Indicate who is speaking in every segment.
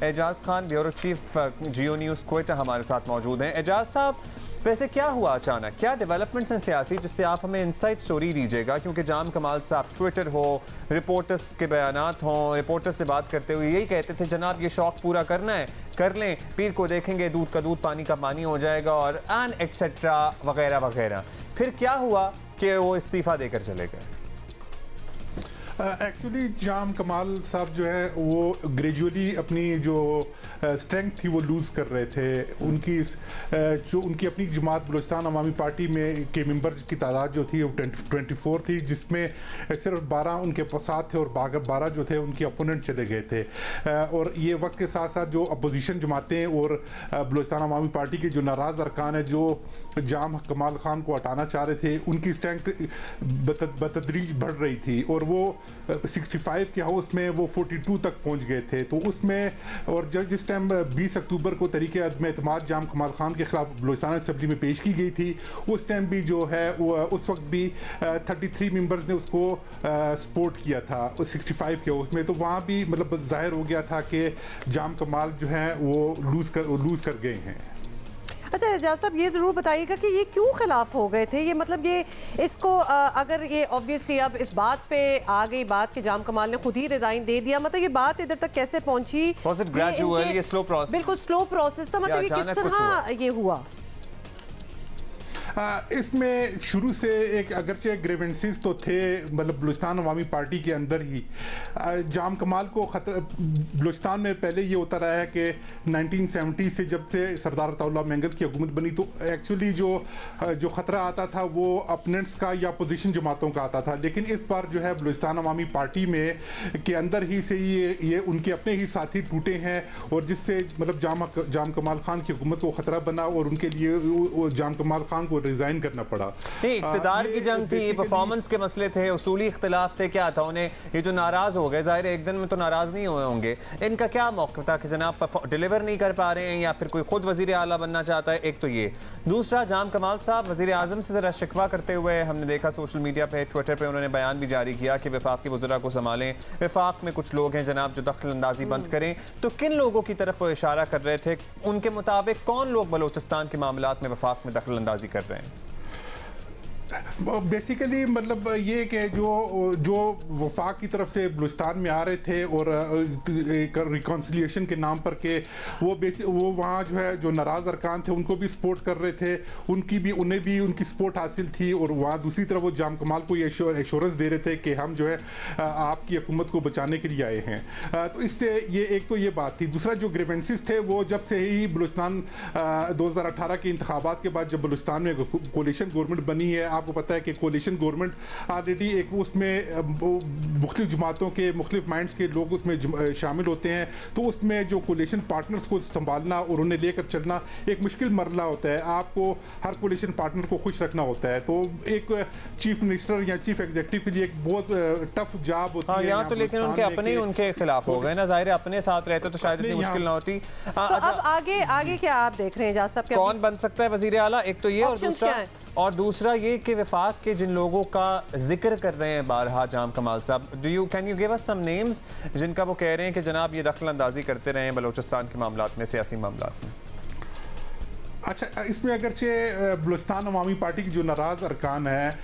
Speaker 1: Ejaz Khan bureau chief जियो news Quetta हमारे साथ मौजूद हैं। एजाज साहब, वैसे क्या हुआ अचानक, क्या डेवलपमेंट्स हैं सियासी जिससे आप हमें इनसाइड स्टोरी दीजिएगा? क्योंकि जाम कमाल साहब ट्विटर हो, रिपोर्टर्स के बयानात हों, रिपोर्टर्स से बात करते हुए यही कहते थे जनाब ये शौक पूरा करना है कर लें, पीर को देखेंगे दूध का दूध पानी का पानी हो जाएगा और एन एटसेट्रा वगैरह वगैरह। फिर क्या हुआ कि वो इस्तीफ़ा देकर चले गए?
Speaker 2: एक्चुअली जाम कमाल साहब जो है वो ग्रेजुअली अपनी जो स्ट्रेंथ थी वो लूज़ कर रहे थे। उनकी अपनी जमात बलूचिस्तान अवामी पार्टी में के मेंबर्स की तादाद जो थी वो 24 थी, जिसमें सिर्फ 12 उनके साथ थे और 12 जो थे उनके अपोनेंट चले गए थे। और ये वक्त के साथ साथ जो अपोजिशन जमातें और बलूचिस्तान अवामी पार्टी के जो नाराज़ अरकान है जो जाम कमाल खान को हटाना चाह रहे थे, उनकी स्ट्रेंथ बतदरीज बढ़ रही थी और वो 65 के हाउस में वो 42 तक पहुंच गए थे। तो उसमें और जब जिस टाइम 20 अक्टूबर को तरीके अदम एतमाद जाम कमाल खान के खिलाफ बलूचिस्तान असेंबली में पेश की गई थी, उस टाइम भी जो है वो उस वक्त भी 33 मेंबर्स ने उसको सपोर्ट किया था उस 65 के हाउस में। तो वहाँ भी मतलब जाहिर हो गया था कि जाम कमाल जो है वो लूज़ कर गए हैं।
Speaker 3: अच्छा एजाज साहब, ये ज़रूर बताइएगा कि ये क्यों खिलाफ हो गए थे? ये मतलब ये इसको अगर ये ऑब्वियसली अब इस बात पे आ गई बात कि जाम कमाल ने खुद ही रिजाइन दे दिया, मतलब ये बात इधर तक कैसे पहुंची?
Speaker 1: ग्रेजुअल, ये स्लो प्रोसेस?
Speaker 3: बिल्कुल स्लो प्रोसेस था। मतलब ये किस तरह ये हुआ?
Speaker 2: इसमें शुरू से एक अगरचे ग्रेवेंसेस तो थे मतलब बलूचिस्तान अवामी पार्टी के अंदर ही। जाम कमाल को बलूचिस्तान में पहले ये होता रहा है कि 1970 से जब से सरदार अताउल्लाह मेंगल की हुकूमत बनी तो एक्चुअली जो ख़तरा आता था वो अपोनेंट्स का या अपोजिशन जमातों का आता था। लेकिन इस बार जो है बलूचिस्तान अवामी पार्टी में के अंदर ही से ये उनके अपने ही साथी टूटे हैं और जिससे मतलब जाम कमाल खान की हुकूमत को ख़तरा बना और उनके लिए जाम कमाल खान को रिजाइन करना पड़ा।
Speaker 1: इक़्तिदार की जंग थी, परफॉर्मेंस के मसले थे, उसूली इख्तिलाफ थे, क्या था उन्हें ये जो नाराज हो गए, जाहिर है एक दिन में तो नाराज नहीं हुए होंगे, इनका क्या मौक़िफ़ था कि जनाब डिलीवर नहीं कर पा रहे हैं या फिर कोई खुद वज़ीर आला बनना चाहता है? एक तो ये। दूसरा, जाम कमाल साहब वज़ीर आज़म से ज़रा शिकवा करते हुए हमने देखा सोशल मीडिया पे, ट्विटर पे उन्होंने बयान भी जारी किया कि वफाक के वज़रा को संभालें, वफाक में कुछ लोग हैं जनाब जो दखल अंदाजी बंद करें। तो किन लोगों की तरफ वो इशारा कर रहे थे? उनके मुताबिक कौन लोग बलूचिस्तान के मामलात में वफाक में दखल अंदाजी कर रहे हैं?
Speaker 2: बेसिकली मतलब ये कि जो वफाक की तरफ से बलूचिस्तान में आ रहे थे और एक रिकॉन्सिलिएशन के नाम पर के वो वहाँ जो है जो नाराज़ अरकान थे उनको भी सपोर्ट कर रहे थे, उन्हें भी उनकी सपोर्ट हासिल थी। और वहाँ दूसरी तरफ वो जाम कमाल को ये एश्योरेंस दे रहे थे कि हम जो है आपकी हुकूमत को बचाने के लिए आए हैं। तो इससे ये एक तो ये बात थी। दूसरा जो ग्रीवेंसेस थे वो जब से ही बलूचिस्तान 2018 के इंतखाबात के बाद जब बलूचिस्तान में कोलिशन गवर्नमेंट बनी है, आपको पता है कि कोलिशन गवर्नमेंट ऑलरेडी एक उसमें मुख्तलिफ जमातों के मुख्तलिफ माइंड्स के लोग उसमें शामिल होते हैं। तो उसमें जो कोलिशन पार्टनर्स को संभालना और उन्हें लेकर चलना एक मुश्किल मरला होता है। आपको हर कोलिशन पार्टनर को खुश रखना होता है। तो एक चीफ मिनिस्टर या चीफ एग्जीक्यूटिव के लिए एक बहुत टफ जॉब होती है यहाँ
Speaker 1: तो। लेकिन उनके अपने ही उनके खिलाफ हो गए ना, जाहिर है अपने साथ रहते तो शायद इतनी मुश्किल ना होती।
Speaker 3: तो अब आगे क्या आप देख रहे हैं एजाज साहब?
Speaker 1: कौन बन सकता है वजीर आला? एक तो ये और दूसरा ये कि वफाक के जिन लोगों का जिक्र कर रहे हैं बारहा जाम कमाल साहब, can you give us some names जिनका वो कह रहे हैं कि जनाब ये दखल अंदाजी करते रहे हैं बलूचिस्तान के मामलात में, सियासी मामलात में?
Speaker 2: अच्छा, इसमें अगरचे बलूचिस्तान अवामी पार्टी की जो नाराज़ अरकान है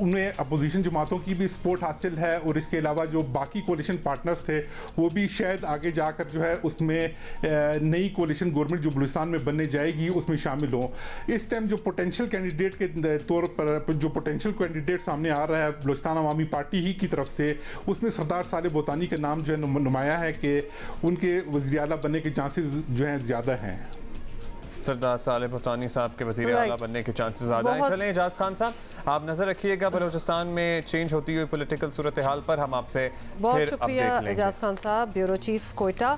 Speaker 2: उन्हें अपोजिशन जमातों की भी सपोर्ट हासिल है और इसके अलावा जो बाकी कोलिशन पार्टनर्स थे वो भी शायद आगे जाकर जो है उसमें नई कोलिशन गवर्नमेंट जो बलूचिस्तान में बनने जाएगी उसमें शामिल हों। इस टाइम जो पोटेंशियल कैंडिडेट के तौर पर जो पोटेंशियल कैंडिडेट सामने आ रहा है बलूचिस्तान अवामी पार्टी ही की तरफ से, उसमें सरदार साले बोतानी के नाम जो है नुमाया है कि उनके वज़ीर आला बनने के चांसेस जो हैं ज़्यादा हैं।
Speaker 1: सरदार साले भूतानी साहब के वज़ीर आला बनने के चांसेस ज़्यादा हैं। चलें एजाज खान साहब, आप नज़र रखिएगा बलूचिस्तान में चेंज होती हुई पॉलिटिकल सूरत हाल पर। हम आपसे
Speaker 3: बहुत शुक्रिया एजाज खान साहब, ब्यूरो चीफ क्वेटा।